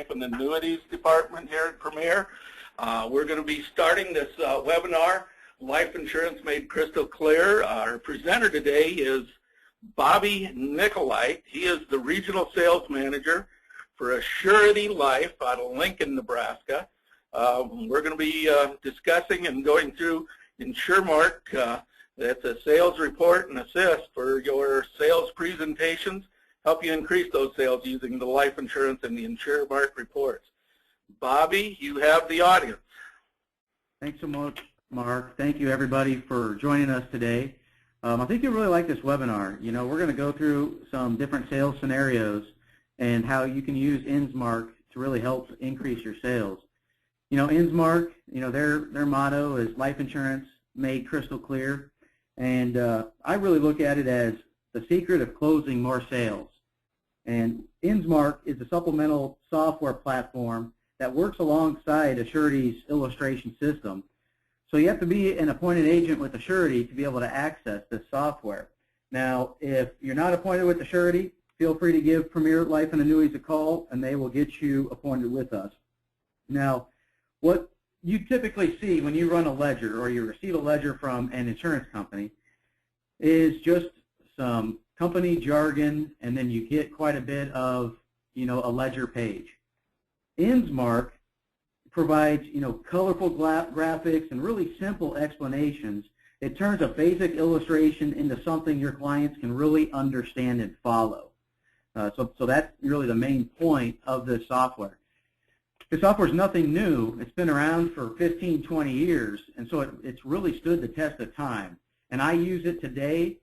and Annuities Department here at Premier. We're going to be starting this webinar, Life Insurance Made Crystal Clear. Our presenter today is Bobby Nicolite. He is the Regional Sales Manager for Assurity Life out of Lincoln, Nebraska. We're going to be discussing and going through InsureMark. That's a sales report and assist for your sales presentations. Help you increase those sales using the life insurance and the InsureMark reports. Bobby, you have the audience. Thanks so much, Mark. Thank you, everybody, for joining us today. I think you'll really like this webinar. You know, we're going to go through some different sales scenarios and how you can use InsureMark to really help increase your sales. You know, InsureMark, you know, their motto is life insurance made crystal clear, and I really look at it as the secret of closing more sales. And InsureMark is a supplemental software platform that works alongside Assurity's illustration system. So you have to be an appointed agent with Assurity to be able to access this software. Now, if you're not appointed with Assurity, feel free to give Premier Life and Annuities a call, and they will get you appointed with us. Now, what you typically see when you run a ledger or you receive a ledger from an insurance company is just some company jargon, and then you get quite a bit of, you know, a ledger page. InsureMark provides, you know, colorful graphics and really simple explanations. It turns a basic illustration into something your clients can really understand and follow. So that's really the main point of this software. The software is nothing new. It's been around for 15, 20 years, and so it's really stood the test of time. And I use it today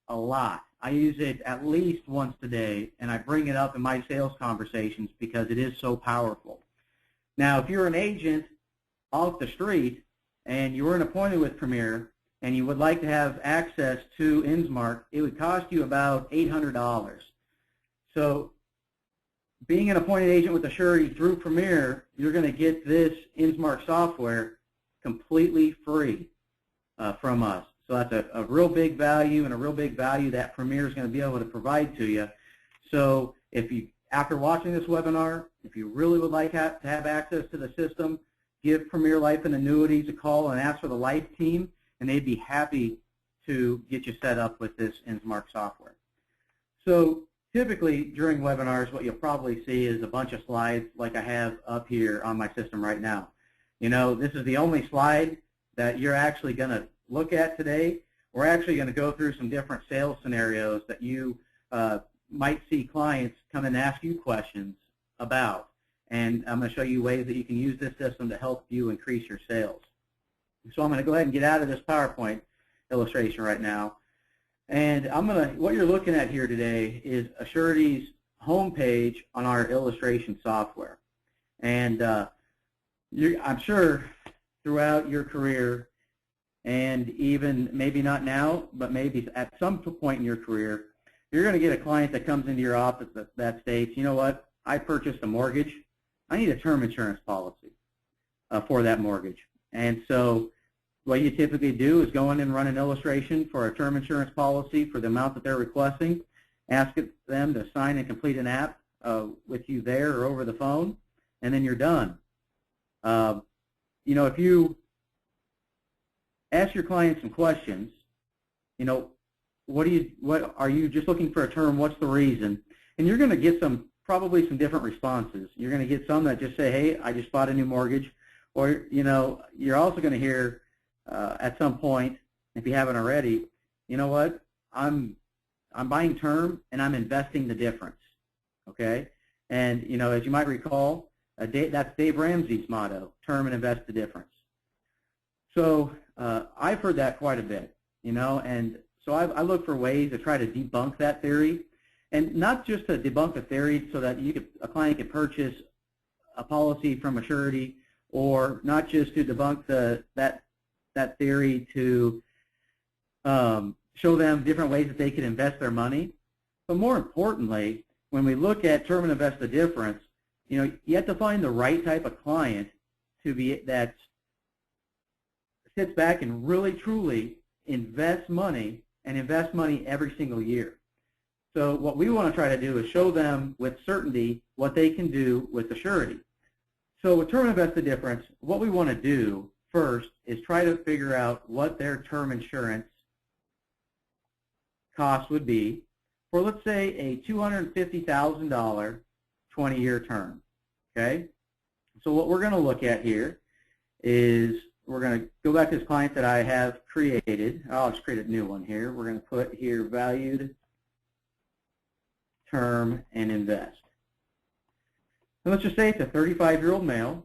a lot. I use it at least once a day, and I bring it up in my sales conversations because it is so powerful. Now, if you're an agent off the street and you weren't appointed with Premier and you would like to have access to InsureMark, it would cost you about $800. So being an appointed agent with Assurity through Premier, you're going to get this InsureMark software completely free from us. So that's a real big value, and a real big value that Premier is going to be able to provide to you. So if you, after watching this webinar, if you really would like to have access to the system, give Premier Life and Annuities a call and ask for the Life team, and they'd be happy to get you set up with this InsureMark software. So typically during webinars, what you'll probably see is a bunch of slides like I have up here on my system right now. You know, this is the only slide that you're actually going to look at today. We're actually going to go through some different sales scenarios that you might see clients come and ask you questions about. And I'm going to show you ways that you can use this system to help you increase your sales. So I'm going to go ahead and get out of this PowerPoint illustration right now. And what you're looking at here today is Assurity's homepage on our illustration software. And I'm sure throughout your career, and even maybe not now, but maybe at some point in your career, you're going to get a client that comes into your office that states, you know what, I purchased a mortgage. I need a term insurance policy for that mortgage. And so what you typically do is go in and run an illustration for a term insurance policy for the amount that they're requesting, ask them to sign and complete an app with you there or over the phone, and then you're done. You know, if you ask your client some questions, you know, what are you just looking for a term? What's the reason? And you're going to get probably some different responses. You're going to get some that just say, hey, I just bought a new mortgage. Or, you know, you're also going to hear at some point, if you haven't already, you know what, I'm buying term and I'm investing the difference. Okay? And, you know, as you might recall, that's Dave Ramsey's motto, term and invest the difference. So I've heard that quite a bit, you know, and so I look for ways to try to debunk that theory, and not just to debunk a theory so that a client can purchase a policy from Assurity, or not just to debunk that theory to show them different ways that they can invest their money. But more importantly, when we look at term and invest the difference, you know, you have to find the right type of client that sits back and really truly invests money, and invest money every single year. So what we want to try to do is show them with certainty what they can do with the surety. So with term invested difference, what we want to do first is try to figure out what their term insurance cost would be for, let's say, a $250,000 20-year term. Okay? So what we're going to look at here is we're going to go back to this client that I have created. I'll just create a new one here. We're going to put here valued term and invest. And let's just say it's a 35-year-old male.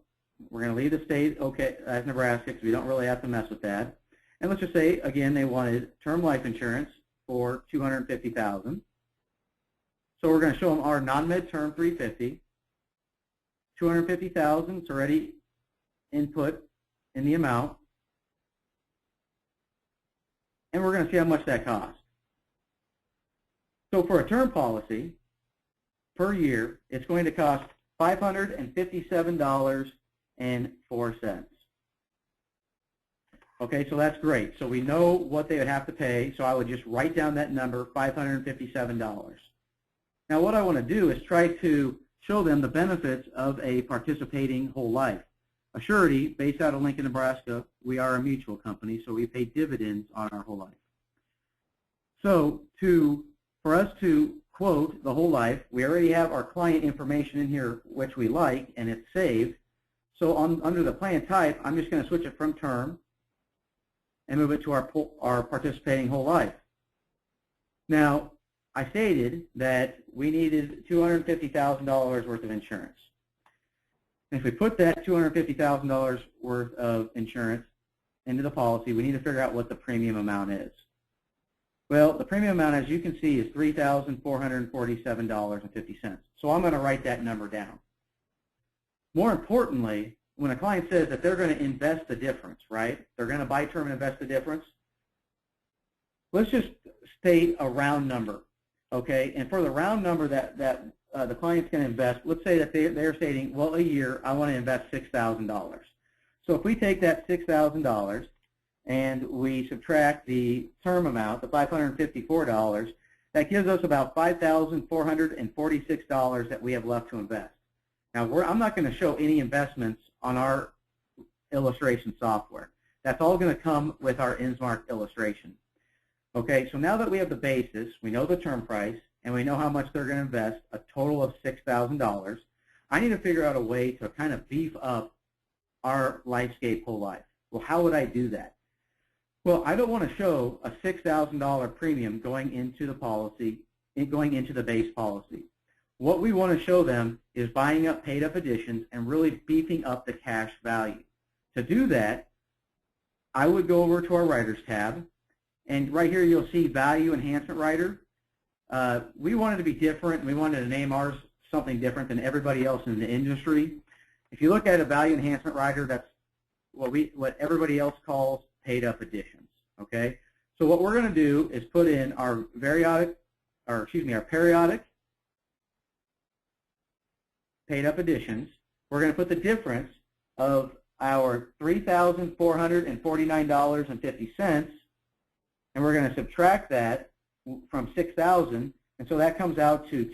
We're going to leave the state okay as Nebraska because we don't really have to mess with that. And let's just say, again, they wanted term life insurance for $250,000. So we're going to show them our non-med term $350,000. $250,000 is already input in the amount. And we're going to see how much that costs. So for a term policy per year, it's going to cost $557.04. Okay, so that's great. So we know what they would have to pay, so I would just write down that number, $557. Now what I want to do is try to show them the benefits of a participating whole life. A surety, based out of Lincoln, Nebraska, we are a mutual company, so we pay dividends on our whole life. So for us to quote the whole life, we already have our client information in here, which we like, and it's saved. So under the plan type, I'm just going to switch it from term and move it to our participating whole life. Now, I stated that we needed $250,000 worth of insurance. And if we put that $250,000 worth of insurance into the policy, we need to figure out what the premium amount is. Well, the premium amount, as you can see, is $3,447.50. So I'm going to write that number down. More importantly, when a client says that they're going to invest the difference, right? They're going to buy term and invest the difference. Let's just state a round number, okay? And for the round number that the client's going to invest, let's say that they're stating, well, a year, I want to invest $6,000. So if we take that $6,000 and we subtract the term amount, the $554, that gives us about $5,446 that we have left to invest. Now, I'm not going to show any investments on our illustration software. That's all going to come with our InsMark illustration. Okay, so now that we have the basis, we know the term price, and we know how much they're going to invest, a total of $6,000, I need to figure out a way to kind of beef up our LifeScape whole life. Well, how would I do that? Well, I don't want to show a $6,000 premium going into the policy, going into the base policy. What we want to show them is buying up paid up additions and really beefing up the cash value. To do that, I would go over to our Writers tab, and right here you'll see Value Enhancement Rider. We wanted to be different. We wanted to name ours something different than everybody else in the industry. If you look at a Value Enhancement Rider, that's what everybody else calls paid up additions. Okay, so what we're going to do is put in our periodic paid up additions. We're going to put the difference of our $3,449.50, and we're going to subtract that from $6,000, and so that comes out to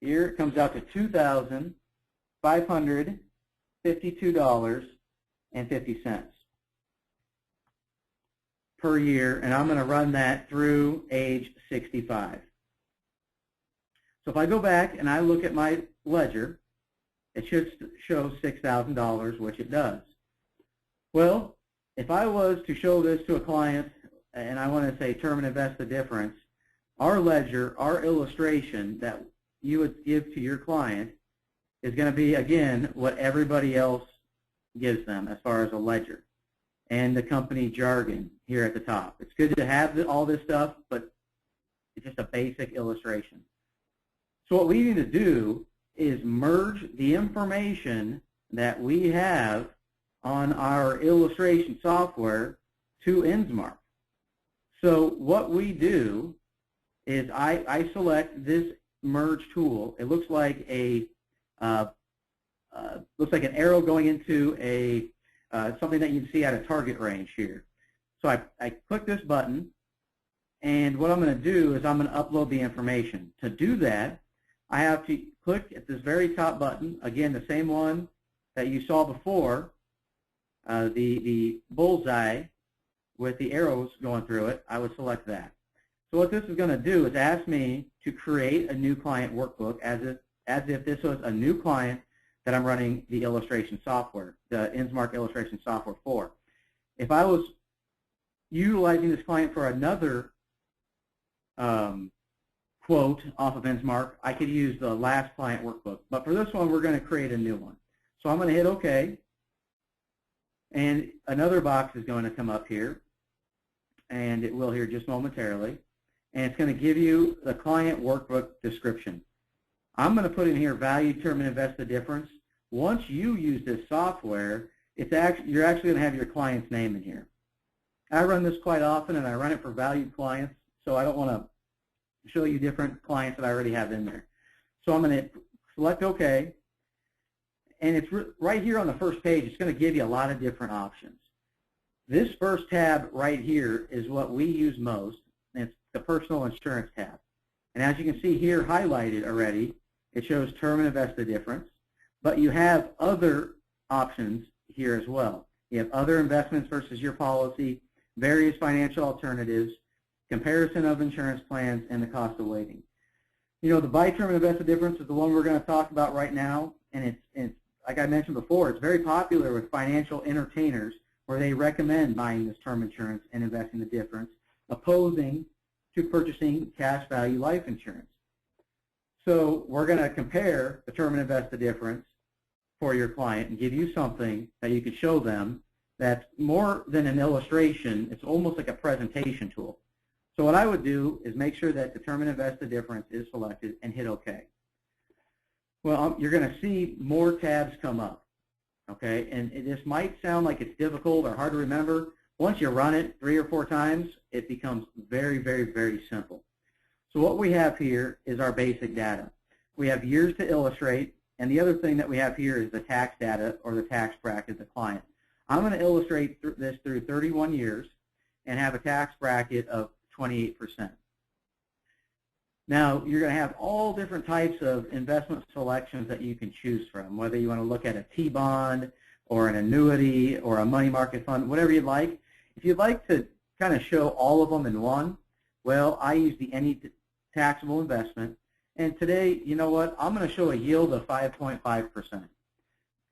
here it comes out to $2,552.50 per year, and I'm going to run that through age 65. So if I go back and I look at my ledger, it should show $6,000, which it does. Well, if I was to show this to a client and I want to say term and invest the difference, our ledger, our illustration that you would give to your client is going to be, again, what everybody else gives them as far as a ledger and the company jargon here at the top. It's good to have all this stuff, but it's just a basic illustration. So what we need to do is merge the information that we have on our illustration software to InsMark. So what we do is I select this merge tool. It looks like an arrow going into a something that you can see at a target range here. So I click this button, and what I'm going to do is I'm going to upload the information. To do that, I have to click at this very top button, again the same one that you saw before, the bullseye with the arrows going through it. I would select that. So what this is going to do is ask me to create a new client workbook as if this was a new client that I'm running the illustration software, the InsMark illustration software for. If I was utilizing this client for another quote off of InsMark, I could use the last client workbook. But for this one, we're going to create a new one. So I'm going to hit OK. And another box is going to come up here. And it will here just momentarily. And it's going to give you the client workbook description. I'm going to put in here value, term, and invest the difference. Once you use this software, you're actually going to have your client's name in here. I run this quite often, and I run it for valued clients, so I don't want to show you different clients that I already have in there. So I'm going to select OK, and it's right here on the first page. It's going to give you a lot of different options. This first tab right here is what we use most, and it's the personal insurance tab. And as you can see here highlighted already, it shows term and invest the difference, but you have other options here as well. You have other investments versus your policy, various financial alternatives, comparison of insurance plans, and the cost of waiting. You know, the buy term and invest the difference is the one we're going to talk about right now, and it's like I mentioned before, it's very popular with financial entertainers where they recommend buying this term insurance and investing the difference, opposing to purchasing cash value life insurance. So we're going to compare the term and invest the difference for your client and give you something that you could show them that's more than an illustration. It's almost like a presentation tool. So what I would do is make sure that term and invest the difference is selected and hit OK. Well, you're going to see more tabs come up. Okay, and this might sound like it's difficult or hard to remember. Once you run it 3 or 4 times, it becomes very, very, very simple. So what we have here is our basic data. We have years to illustrate, and the other thing that we have here is the tax data or the tax bracket of the client. I'm going to illustrate this through 31 years and have a tax bracket of 28%. Now, you're going to have all different types of investment selections that you can choose from, whether you want to look at a T-bond or an annuity or a money market fund, whatever you'd like. If you'd like to kind of show all of them in one, well, I use the Any Taxable Investment. And today, you know what, I'm going to show a yield of 5.5%.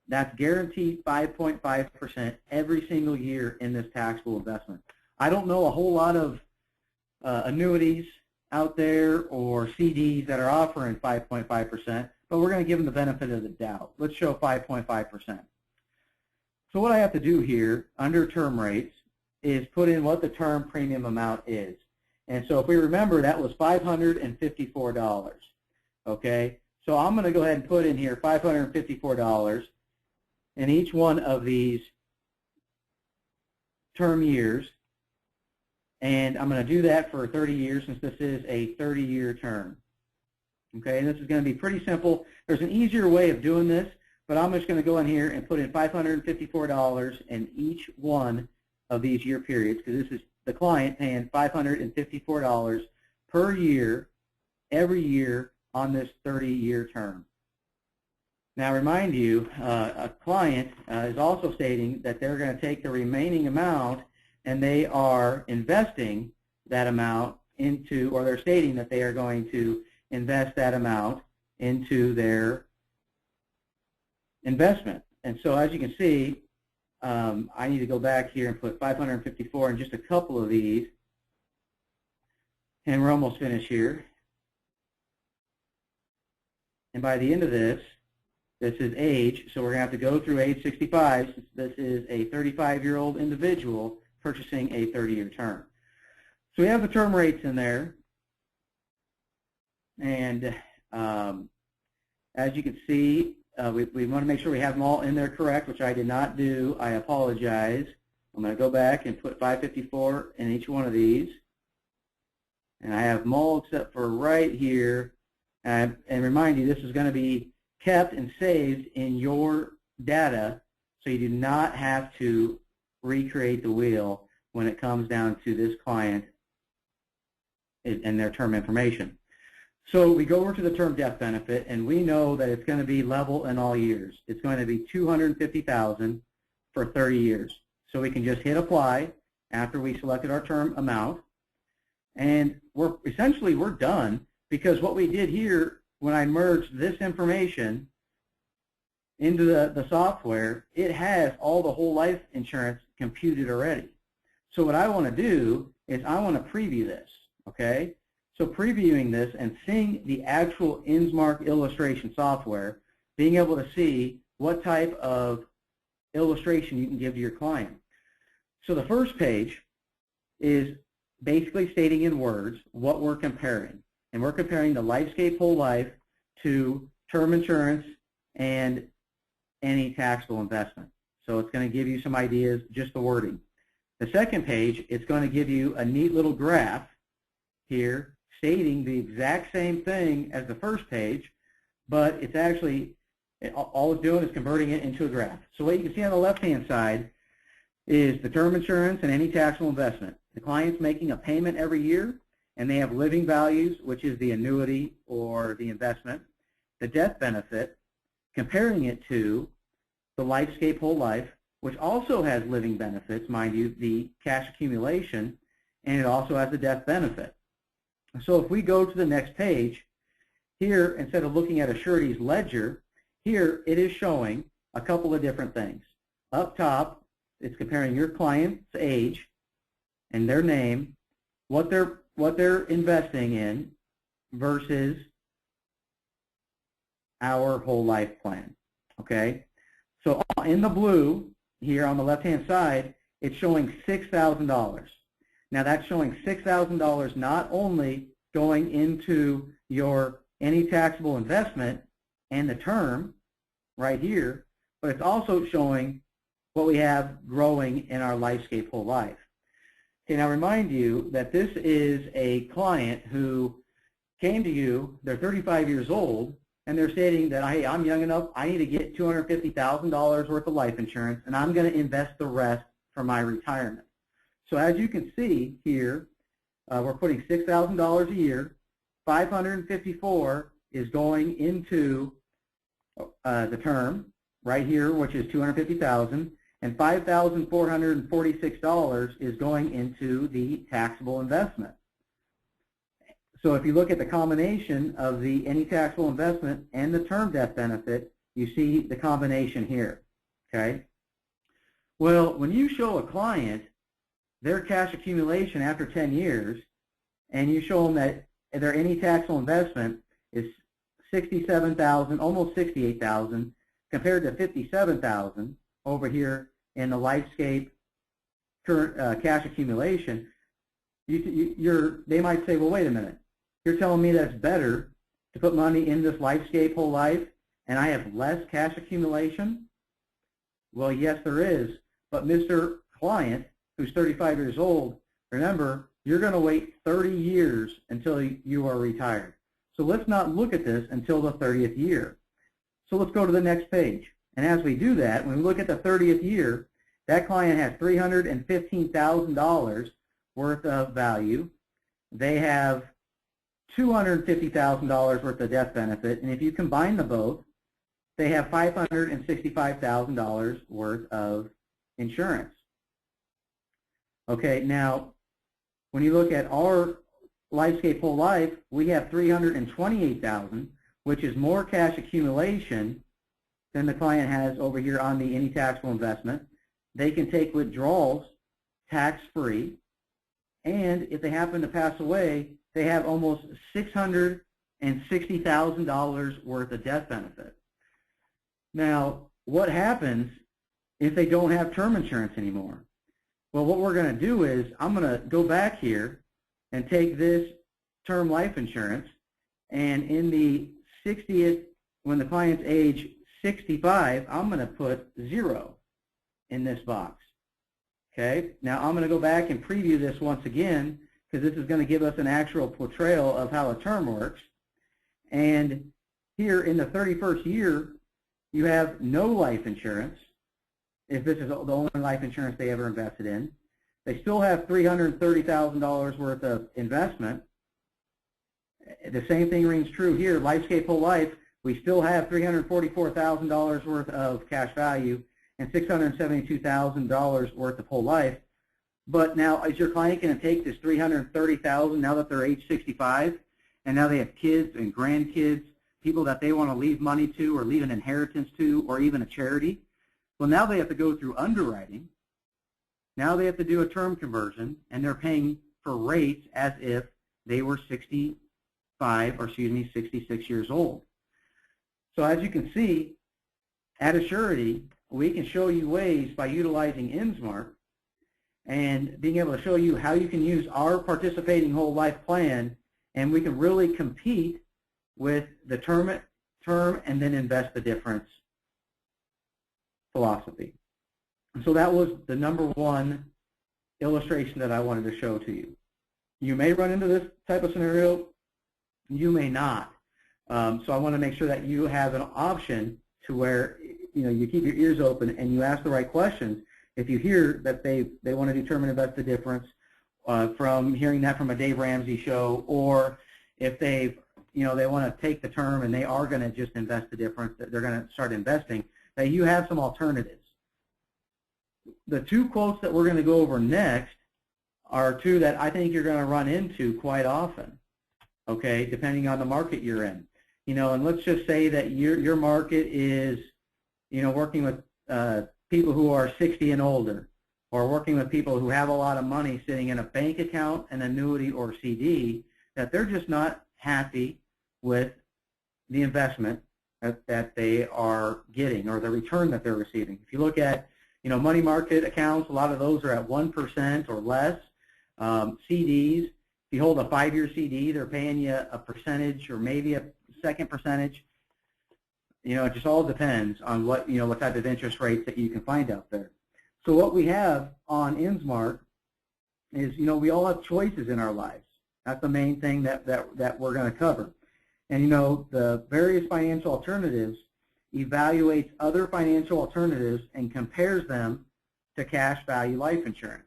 That's guaranteed 5.5% every single year in this taxable investment. I don't know a whole lot of annuities out there or CDs that are offering 5.5%, but we're going to give them the benefit of the doubt. Let's show 5.5%. So what I have to do here under term rates is put in what the term premium amount is. And so if we remember, that was $554. Okay, so I'm going to go ahead and put in here $554 in each one of these term years. And I'm going to do that for 30 years since this is a 30-year term. Okay, and this is going to be pretty simple. There's an easier way of doing this, but I'm just going to go in here and put in $554 in each one of these year periods, because this is the client paying $554 per year, every year on this 30-year term. Now, remind you, a client is also stating that they're going to take the remaining amount and they are investing that amount into, or they're stating that they are going to invest that amount into their investment. And so as you can see, I need to go back here and put 554 in just a couple of these, and we're almost finished here. And by the end of this is age, so we're going to have to go through age 65, since this is a 35-year-old individual purchasing a 30-year term. So we have the term rates in there, and as you can see, we want to make sure we have them all in there correct, which I did not do. I apologize. I'm going to go back and put 554 in each one of these, and I have them all except for right here. And remind you, this is going to be kept and saved in your data, so you do not have to recreate the wheel when it comes down to this client and their term information. So we go over to the term death benefit, and we know that it's going to be level in all years. It's going to be $250,000 for 30 years. So we can just hit apply after we selected our term amount, and we're done, because what we did here when I merged this information into the software, it has all the whole life insurance computed already. So what I want to do is I want to preview this, okay? So previewing this and seeing the actual InsMark illustration software, being able to see what type of illustration you can give to your client. So the first page is basically stating in words what we're comparing. And we're comparing the LifeScape Whole Life to term insurance and any taxable investment. So it's going to give you some ideas, just the wording. The second page, it's going to give you a neat little graph here stating the exact same thing as the first page, but it's actually, all it's doing is converting it into a graph. So what you can see on the left-hand side is the term insurance and any taxable investment. The client's making a payment every year, and they have living values, which is the annuity or the investment, the death benefit, comparing it to the LifeScape Whole Life, which also has living benefits, mind you, the cash accumulation, and it also has the death benefit. So if we go to the next page, here, instead of looking at a surety's ledger, here it is showing a couple of different things. Up top, it's comparing your client's age and their name, what they're investing in versus our whole life plan, okay? So in the blue here on the left-hand side, it's showing $6,000. Now that's showing $6,000 not only going into your any taxable investment and the term right here, but it's also showing what we have growing in our LifeScape Whole Life. Okay, now remind you that this is a client who came to you, they're 35 years old, and they're stating that, hey, I'm young enough, I need to get $250,000 worth of life insurance, and I'm going to invest the rest for my retirement. So as you can see here, we're putting $6,000 a year. $554 is going into the term right here, which is $250,000, and $5,446 is going into the taxable investment. So if you look at the combination of the any taxable investment and the term death benefit, you see the combination here, okay? Well, when you show a client their cash accumulation after 10 years, and you show them that their any taxable investment is $67,000, almost $68,000, compared to $57,000 over here in the LifeScape current cash accumulation, they might say, well, wait a minute. You're telling me that it's better to put money in this LifeScape Whole Life and I have less cash accumulation? Well, yes, there is. But Mr. Client, who's 35 years old, remember, you're going to wait 30 years until you are retired. So let's not look at this until the 30th year. So let's go to the next page. And as we do that, when we look at the 30th year, that client has $315,000 worth of value. They have $250,000 worth of death benefit, and if you combine the both, they have $565,000 worth of insurance. Okay, now when you look at our LifeScape Whole Life, we have $328,000, which is more cash accumulation than the client has over here on the any taxable investment. They can take withdrawals tax-free, and if they happen to pass away, they have almost $660,000 worth of death benefit. Now, what happens if they don't have term insurance anymore? Well, what we're going to do is I'm going to go back here and take this term life insurance, and in the 60th, when the client's age 65, I'm going to put 0 in this box. Okay, now I'm going to go back and preview this once again, because this is going to give us an actual portrayal of how a term works. And here in the 31st year, you have no life insurance, if this is the only life insurance they ever invested in. They still have $330,000 worth of investment. The same thing rings true here. LifeScape Whole Life, we still have $344,000 worth of cash value and $672,000 worth of whole life. But now, is your client going to take this $330,000 now that they're age 65, and now they have kids and grandkids, people that they want to leave money to or leave an inheritance to or even a charity? Well, now they have to go through underwriting. Now they have to do a term conversion, and they're paying for rates as if they were 66 years old. So as you can see, at Assurity, we can show you ways by utilizing INSMART and being able to show you how you can use our participating whole life plan, and we can really compete with the term and then invest the difference philosophy. So that was the number one illustration that I wanted to show to you. You may run into this type of scenario, you may not. So I want to make sure that you have an option to where you keep your ears open and you ask the right questions. If you hear that they want to determine invest the difference from hearing that from a Dave Ramsey show, or if they want to take the term and they are going to just invest the difference, that they're going to start investing, that you have some alternatives. The two quotes that we're going to go over next are two that I think you're going to run into quite often, okay, depending on the market you're in. And let's just say that your market is, working with people who are 60 and older, or working with people who have a lot of money sitting in a bank account, an annuity, or CD, that they're just not happy with the investment that they are getting or the return that they're receiving. If you look at money market accounts, a lot of those are at 1% or less. CDs, if you hold a 5-year CD, they're paying you a percentage or maybe a second percentage. It just all depends on what type of interest rates that you can find out there. So what we have on INSMART is, we all have choices in our lives. That's the main thing that we're going to cover. And the various financial alternatives evaluates other financial alternatives and compares them to cash value life insurance.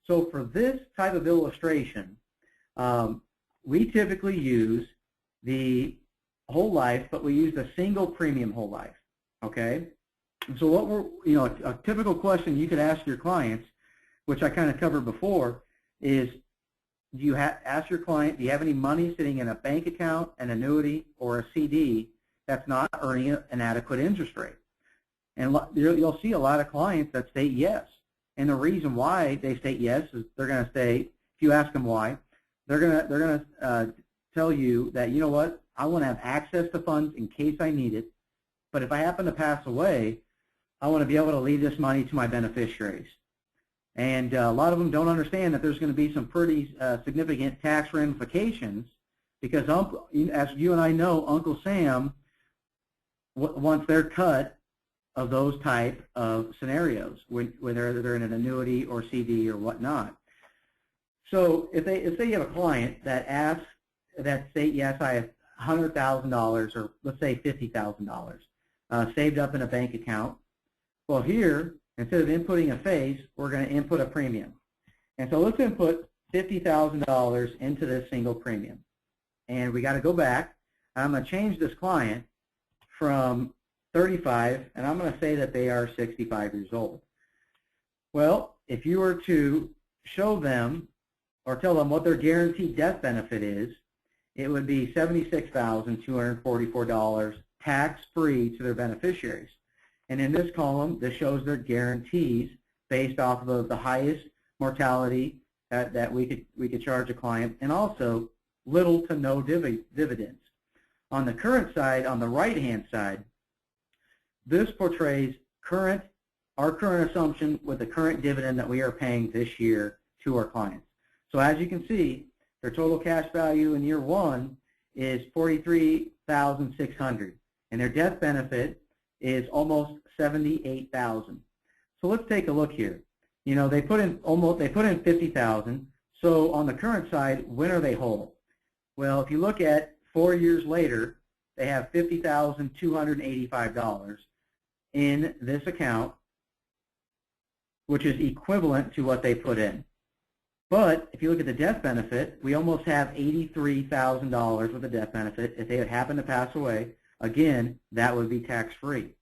So for this type of illustration, we typically use the whole life, but we use a single premium whole life, okay? And so what a typical question you could ask your clients, which I kind of covered before, is ask your client, do you have any money sitting in a bank account, an annuity, or a CD that's not earning an adequate interest rate? And you'll see a lot of clients that state yes. And the reason why they state yes is they're going to say, if you ask them why, they're going to tell you that, you know what, I want to have access to funds in case I need it, but if I happen to pass away, I want to be able to leave this money to my beneficiaries. And a lot of them don't understand that there's going to be some pretty significant tax ramifications, because as you and I know, Uncle Sam wants their cut of those type of scenarios, whether they're in an annuity or CD or whatnot. So if say you have a client that say, yes, I have $100,000 or let's say $50,000 saved up in a bank account. Well, here, instead of inputting a face, we're going to input a premium. And so let's input $50,000 into this single premium. And we got to go back. I'm going to change this client from 35, and I'm going to say that they are 65 years old. Well, if you were to show them or tell them what their guaranteed death benefit is, it would be $76,244 tax-free to their beneficiaries. And in this column, this shows their guarantees based off of the highest mortality that we could charge a client, and also little to no dividends. On the current side, on the right-hand side, this portrays our current assumption with the current dividend that we are paying this year to our clients. So as you can see, their total cash value in year one is $43,600, and their death benefit is almost $78,000. So let's take a look here. They put in $50,000. So on the current side, when are they whole? Well, if you look at 4 years later, they have $50,285 in this account, which is equivalent to what they put in. But if you look at the death benefit, we almost have $83,000 with a death benefit. If they happen to pass away, again, that would be tax-free.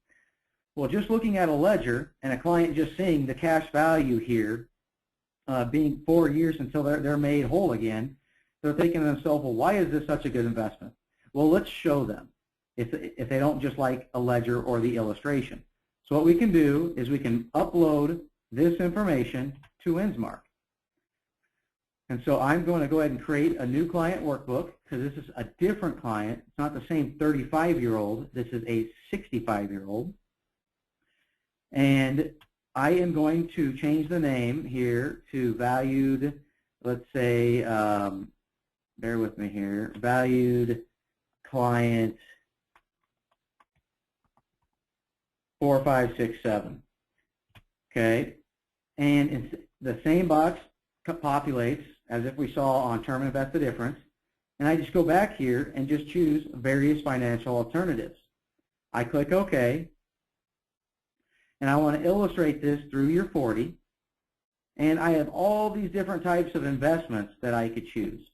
Well, just looking at a ledger and a client just seeing the cash value here being 4 years until they're made whole again, they're thinking to themselves, well, why is this such a good investment? Well, let's show them if they don't just like a ledger or the illustration. So what we can do is we can upload this information to InsMark. And so I'm going to go ahead and create a new client workbook because this is a different client. It's not the same 35-year-old. This is a 65-year-old. And I am going to change the name here to valued, let's say, bear with me here, valued client 4567. Okay, and it's the same box populates as if we saw on term and invest the difference, and I just go back here and just choose various financial alternatives. I click OK, and I want to illustrate this through year 40, and I have all these different types of investments that I could choose.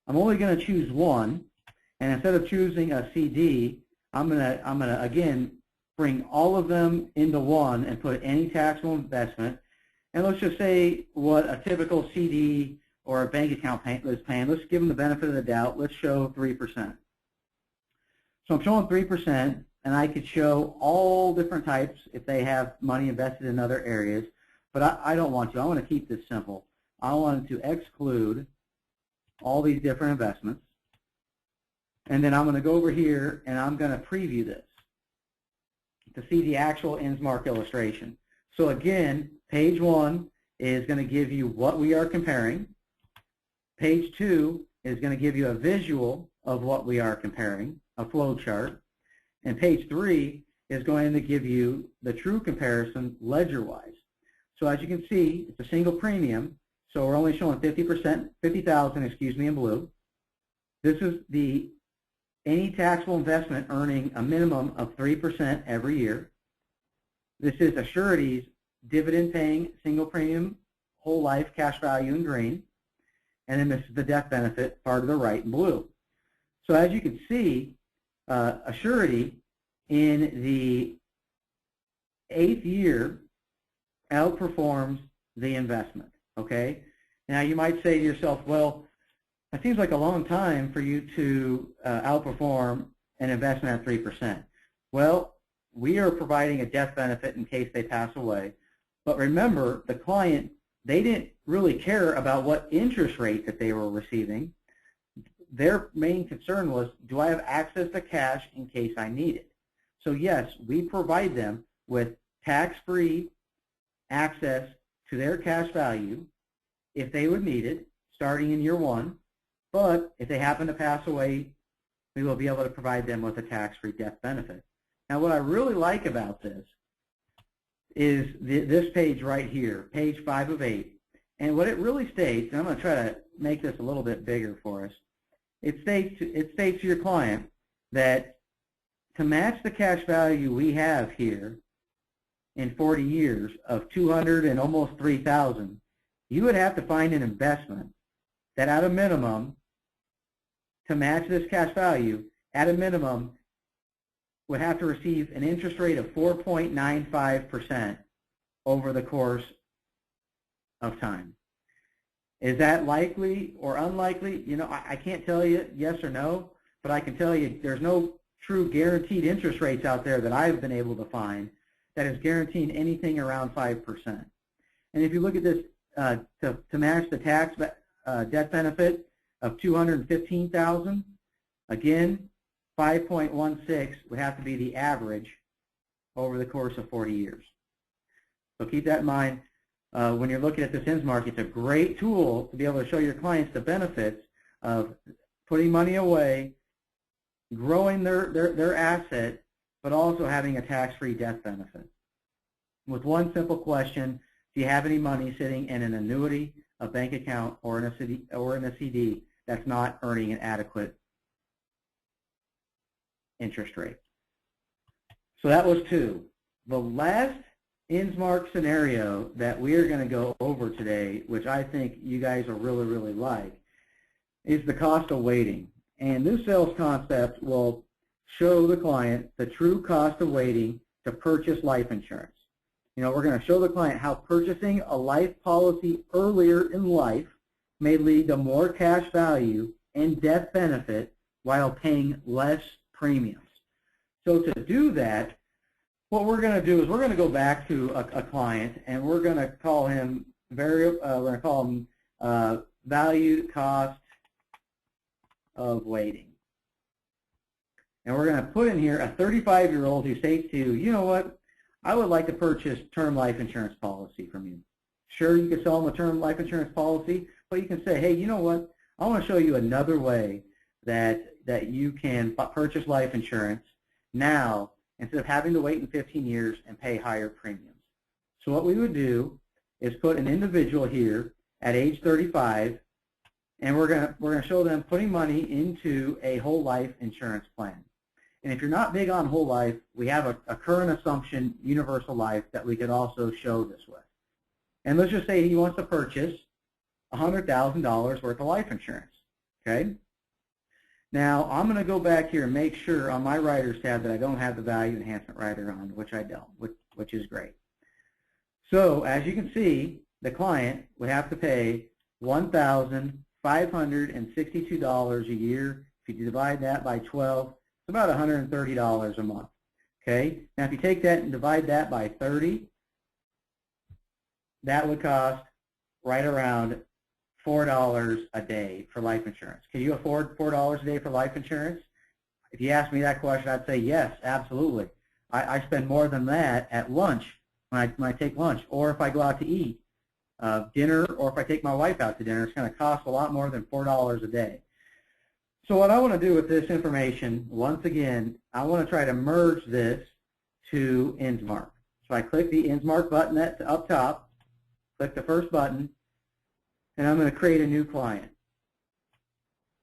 I'm only going to choose one, and instead of choosing a CD, I'm gonna again bring all of them into one and put any taxable investment. And let's just say what a typical CD or a bank account is paying. Let's give them the benefit of the doubt. Let's show 3%. So I'm showing 3%, and I could show all different types if they have money invested in other areas. But I don't want to. I want to keep this simple. I want to exclude all these different investments. And then I'm going to go over here, and I'm going to preview this to see the actual InsMark illustration. So again, page 1 is going to give you what we are comparing. Page 2 is going to give you a visual of what we are comparing, a flow chart. And page 3 is going to give you the true comparison ledger-wise. So as you can see, it's a single premium, so we're only showing 50,000, excuse me, in blue. This is any taxable investment earning a minimum of 3% every year. This is a surety's dividend-paying single premium whole life cash value in green. And then this is the death benefit part of the right in blue. So as you can see, a surety in the 8th year outperforms the investment. Okay? Now you might say to yourself, well, it seems like a long time for you to outperform an investment at 3%. Well, we are providing a death benefit in case they pass away. But remember, the client, they didn't really care about what interest rate that they were receiving. Their main concern was, do I have access to cash in case I need it? So yes, we provide them with tax-free access to their cash value if they would need it, starting in year 1. But if they happen to pass away, we will be able to provide them with a tax-free death benefit. Now, what I really like about this is this page right here, page 5 of 8. And what it really states, and I'm going to try to make this a little bit bigger for us, it states to your client that to match the cash value we have here in 40 years of $200 and almost $3,000, you would have to find an investment that at a minimum, to match this cash value, at a minimum, would have to receive an interest rate of 4.95% over the course of time. Is that likely or unlikely? You know, I can't tell you yes or no, but I can tell you there's no true guaranteed interest rates out there that I've been able to find that is guaranteeing anything around 5%. And if you look at this, to match the tax death benefit of $215,000, again, 5.16 would have to be the average over the course of 40 years. So keep that in mind when you're looking at this InsMark. It's a great tool to be able to show your clients the benefits of putting money away, growing their asset, but also having a tax-free death benefit. With one simple question: do you have any money sitting in an annuity, a bank account, or in a CD that's not earning an adequate interest rate? So that was 2. The last INSMARC scenario that we are going to go over today, which I think you guys will really, really like, is the cost of waiting. And this sales concept will show the client the true cost of waiting to purchase life insurance. You know, we're going to show the client how purchasing a life policy earlier in life may lead to more cash value and death benefit while paying less premiums. So to do that, what we're going to do is we're going to go back to a client, and we're going to call him valued cost of waiting. And we're going to put in here a 35-year-old who says to you, you know what, I would like to purchase term life insurance policy from you. Sure, you can sell them a term life insurance policy, but you can say, hey, you know what, I want to show you another way that you can purchase life insurance now instead of having to wait in 15 years and pay higher premiums. So what we would do is put an individual here at age 35, and we're going to show them putting money into a whole life insurance plan. And if you're not big on whole life, we have a current assumption universal life that we could also show this with. And let's just say he wants to purchase $100,000 worth of life insurance. Okay? Now, I'm going to go back here and make sure on my Riders tab that I don't have the value enhancement rider on, which I don't, which is great. So, as you can see, the client would have to pay $1,562 a year. If you divide that by 12, it's about $130 a month. Okay? Now, if you take that and divide that by 30, that would cost right around $4 a day for life insurance. Can you afford $4 a day for life insurance? If you ask me that question, I'd say yes, absolutely. I spend more than that at lunch when I take lunch, or if I go out to eat dinner, or if I take my wife out to dinner. It's going to cost a lot more than $4 a day. So what I want to do with this information, once again, I want to try to merge this to INSMARC. So I click the INSMARC button that's up top, click the first button, and I'm going to create a new client.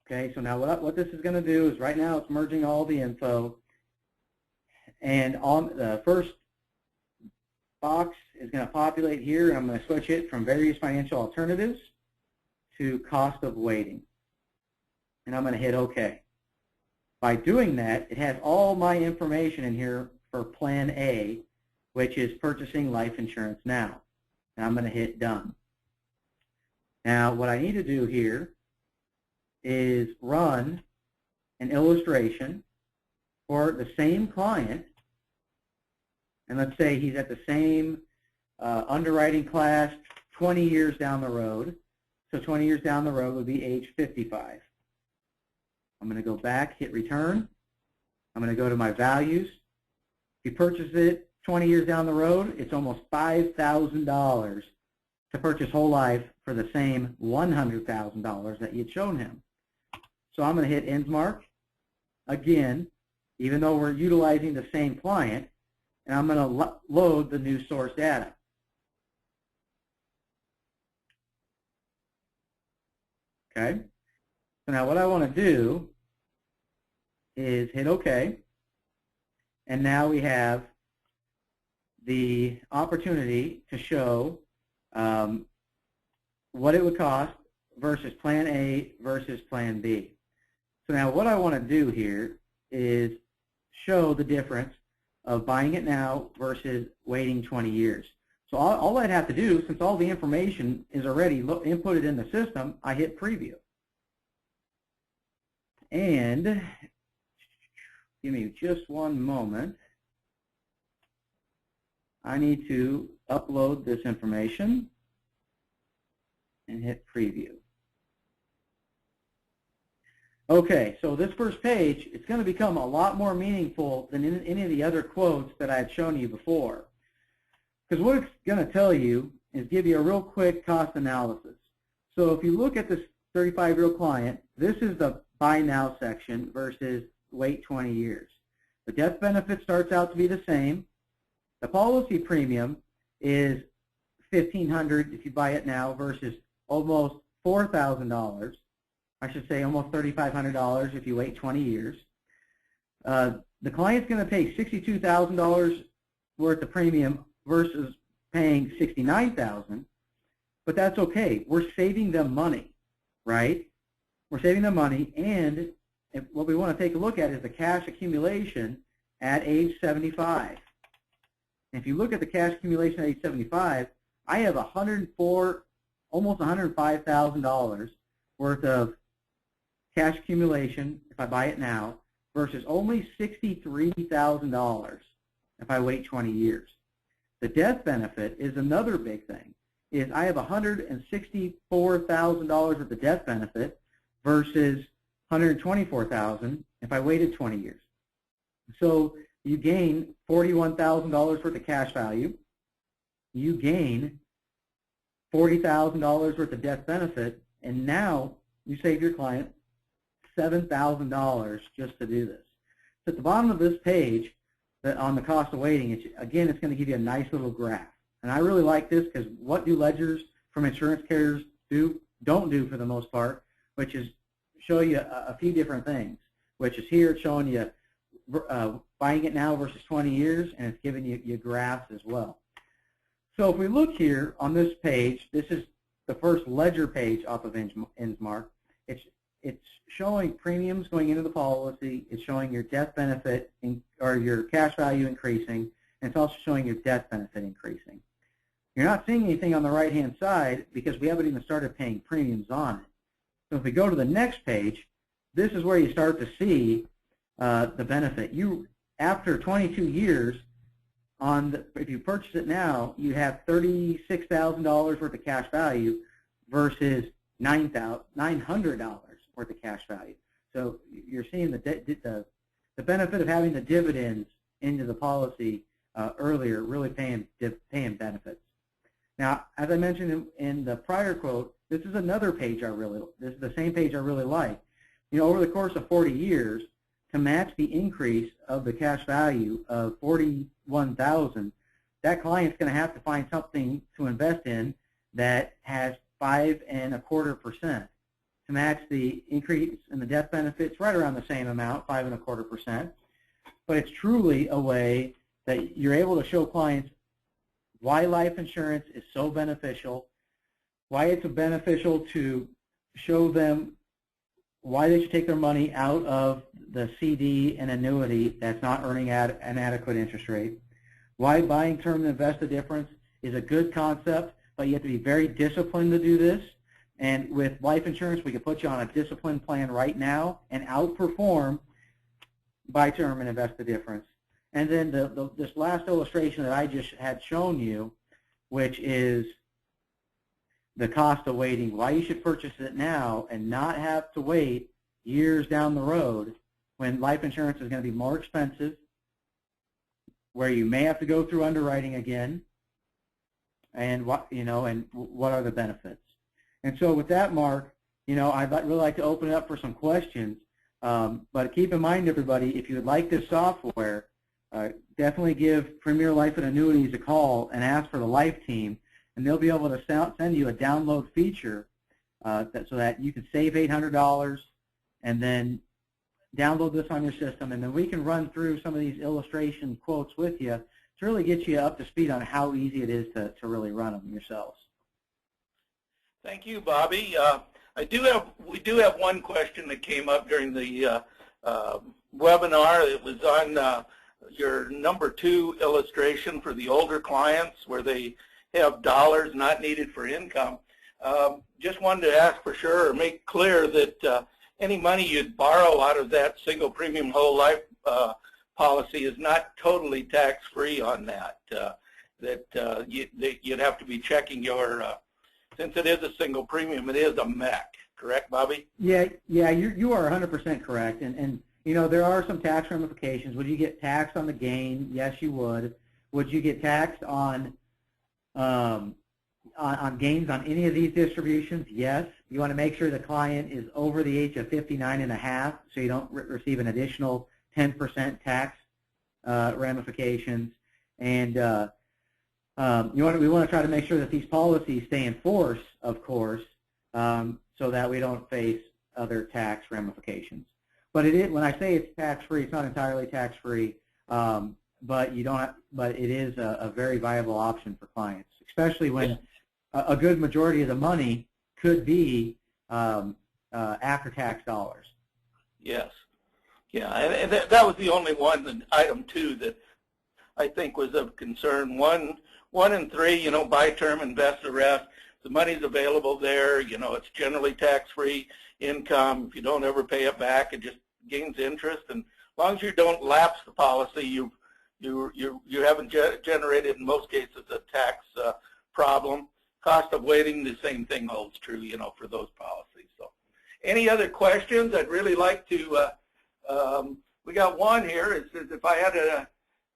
Okay, so now what this is going to do is right now it's merging all the info, and on the first box is going to populate here, and I'm going to switch it from various financial alternatives to cost of waiting. And I'm going to hit OK. By doing that, it has all my information in here for Plan A, which is purchasing life insurance now. And I'm going to hit Done. Now, what I need to do here is run an illustration for the same client. And let's say he's at the same underwriting class 20 years down the road. So 20 years down the road would be age 55. I'm going to go back, hit return. I'm going to go to my values. If you purchase it 20 years down the road, it's almost $5,000 to purchase whole life for the same $100,000 that you'd shown him. So I'm going to hit INSMARC again, even though we're utilizing the same client, and I'm going to load the new source data. Okay. So now what I want to do is hit OK, and now we have the opportunity to show what it would cost versus Plan A versus Plan B. So now what I want to do here is show the difference of buying it now versus waiting 20 years. So all I'd have to do, since all the information is already inputted in the system, I hit Preview. And give me just one moment. I need to upload this information and hit Preview. Okay, so this first page, it's going to become a lot more meaningful than in any of the other quotes that I had shown you before. Because what it's going to tell you is give you a real quick cost analysis. So if you look at this 35-year-old client, this is the Buy Now section versus wait 20 years. The death benefit starts out to be the same. The policy premium is $1,500 if you buy it now versus almost $4,000. I should say almost $3,500 if you wait 20 years. The client's going to pay $62,000 worth of premium versus paying $69,000, but that's okay. We're saving them money, right? We're saving them money, and what we want to take a look at is the cash accumulation at age 75. And if you look at the cash accumulation at age 75, I have almost $105,000 worth of cash accumulation if I buy it now, versus only $63,000 if I wait 20 years. The death benefit is another big thing. Is I have $164,000 worth of death benefit versus $124,000 if I waited 20 years. So you gain $41,000 worth of cash value. You gain $40,000 worth of death benefit, and now you save your client $7,000 just to do this. So at the bottom of this page, on the cost of waiting, it's going to give you a nice little graph. And I really like this because what do ledgers from insurance carriers don't do for the most part, which is show you a few different things, which is here it's showing you buying it now versus 20 years, and it's giving you graphs as well. So if we look here on this page, this is the first ledger page off of InsMark. It's showing premiums going into the policy. It's showing your death benefit or your cash value increasing, and it's also showing your death benefit increasing. You're not seeing anything on the right-hand side because we haven't even started paying premiums on it. So if we go to the next page, this is where you start to see the benefit. After 22 years, if you purchase it now, you have $36,000 worth of cash value versus $900 worth of cash value. So you're seeing the benefit of having the dividends into the policy earlier, really paying benefits. Now, as I mentioned in the prior quote, this is another page this is the same page I really like. Over the course of 40 years, to match the increase of the cash value of $41,000, that client's going to have to find something to invest in that has 5.25% to match the increase in the death benefits, right around the same amount, 5.25%. But it's truly a way that you're able to show clients why life insurance is so beneficial, why it's beneficial to show them why they should take their money out of the CD and annuity that's not earning an adequate interest rate, why buying term and invest the difference is a good concept, but you have to be very disciplined to do this. And with life insurance, we can put you on a disciplined plan right now and outperform buy term and invest the difference. And then this last illustration that I just had shown you, which is the cost of waiting, why you should purchase it now and not have to wait years down the road when life insurance is going to be more expensive, where you may have to go through underwriting again, and what are the benefits. And so with that, Mark, I'd really like to open it up for some questions. But keep in mind, everybody, if you would like this software, definitely give Premier Life and Annuities a call and ask for the Life team, and they'll be able to send you a download feature so that you can save $800 and then download this on your system, and then we can run through some of these illustration quotes with you to really get you up to speed on how easy it is to really run them yourselves. Thank you, Bobby. We do have one question that came up during the webinar. It was on your number 2 illustration for the older clients where they have dollars not needed for income. Just wanted to ask for sure or make clear that any money you'd borrow out of that single premium whole life policy is not totally tax-free on that. You'd have to be checking your, since it is a single premium, it is a MEC, correct, Bobby? Yeah, you are 100% correct. And there are some tax ramifications. Would you get taxed on the gain? Yes, you would. Would you get taxed on gains on any of these distributions? Yes. You want to make sure the client is over the age of 59.5, so you don't receive an additional 10% tax ramifications. And we want to try to make sure that these policies stay in force, of course, so that we don't face other tax ramifications. But when I say it's tax-free, it's not entirely tax-free. but it is a very viable option for clients, especially when a good majority of the money could be after-tax dollars. Yes. Yeah, and that was the only item 2 that I think was of concern. 1 and 3, buy term, invest the rest. The money's available there. It's generally tax-free income. If you don't ever pay it back, it just gains interest. And as long as you don't lapse the policy, you haven't generated, in most cases, a tax problem. Cost of waiting, the same thing holds true, for those policies. So, any other questions? I'd really like to. We got one here. It says if I had a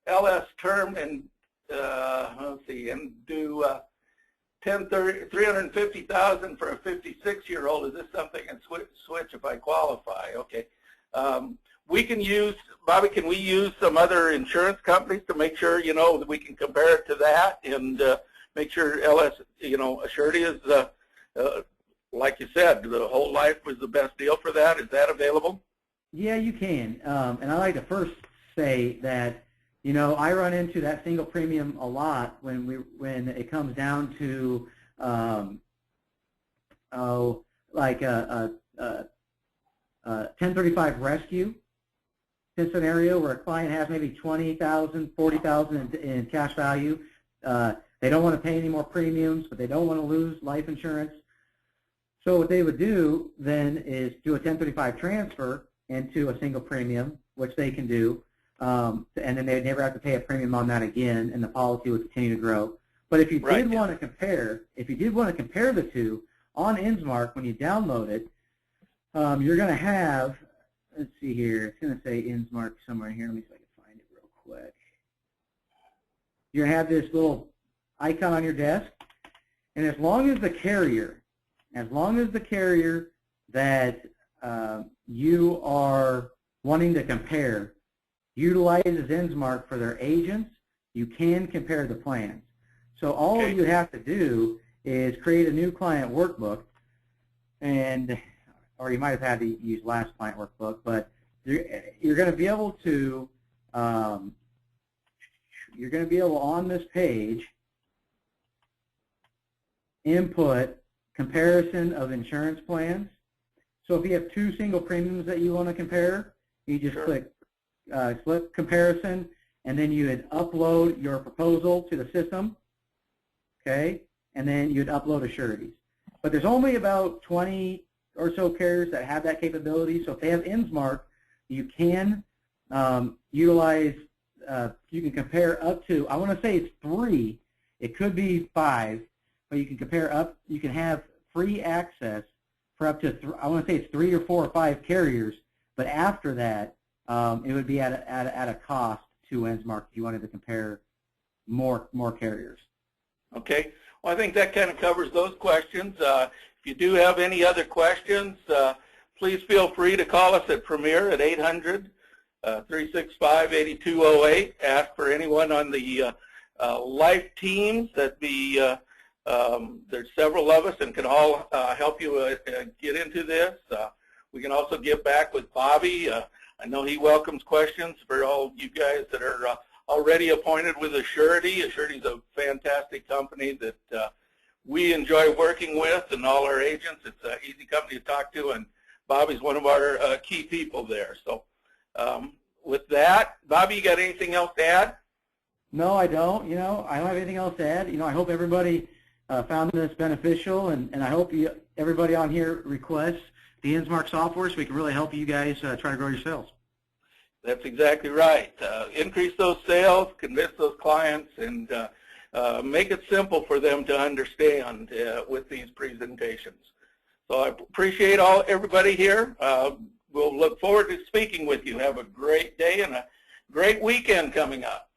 LS term and let's see, and do $350,000 for a 56-year-old, is this something I can switch if I qualify? Okay. We can use, Bobby, can we use some other insurance companies to make sure, that we can compare it to that and make sure LS, Assurity is, like you said, the whole life was the best deal for that? Is that available? Yeah, you can. And I like to first say that, I run into that single premium a lot when it comes down to, like a 1035 rescue scenario where a client has maybe $20,000, $40,000 in cash value. They don't want to pay any more premiums, but they don't want to lose life insurance. So what they would do then is do a 1035 transfer into a single premium, which they can do, and then they'd never have to pay a premium on that again, and the policy would continue to grow. But if you did want to compare, the two on InsMark, when you download it, you're going to have, let's see here, it's going to say InsMark somewhere here. Let me see if I can find it real quick. You're going to have this little icon on your desk, and as long as the carrier that you are wanting to compare utilizes InsMark for their agents, you can compare the plans. So all you have to do is create a new client workbook, or you might have had to use last client workbook, but you're going to be able to on this page input comparison of insurance plans. So if you have 2 single premiums that you want to compare, you just click comparison, and then you would upload your proposal to the system, okay, and then you'd upload a surety. But there's only about 20 or so carriers that have that capability. So if they have InsMark, you can utilize, you can compare up to, I want to say it's 3, it could be 5, but you can compare up, you can have free access for up to, I want to say it's 3 or 4 or 5 carriers, but after that, it would be at a cost to InsMark if you wanted to compare more carriers. Okay. Well, I think that kind of covers those questions. If you do have any other questions, please feel free to call us at Premier at 800-365-8208. Ask for anyone on the life teams. There's several of us and can all help you get into this. We can also get back with Bobby. I know he welcomes questions for all you guys that are already appointed with Assurity. Assurity is a fantastic company that we enjoy working with, and all our agents. It's an easy company to talk to, and Bobby's one of our key people there. So with that, Bobby, you got anything else to add? No, I don't. I don't have anything else to add. I hope everybody found this beneficial, and I hope everybody on here requests the InsMark software so we can really help you guys try to grow your sales. That's exactly right. Increase those sales, convince those clients, and make it simple for them to understand with these presentations. So I appreciate everybody here. We'll look forward to speaking with you. Have a great day and a great weekend coming up.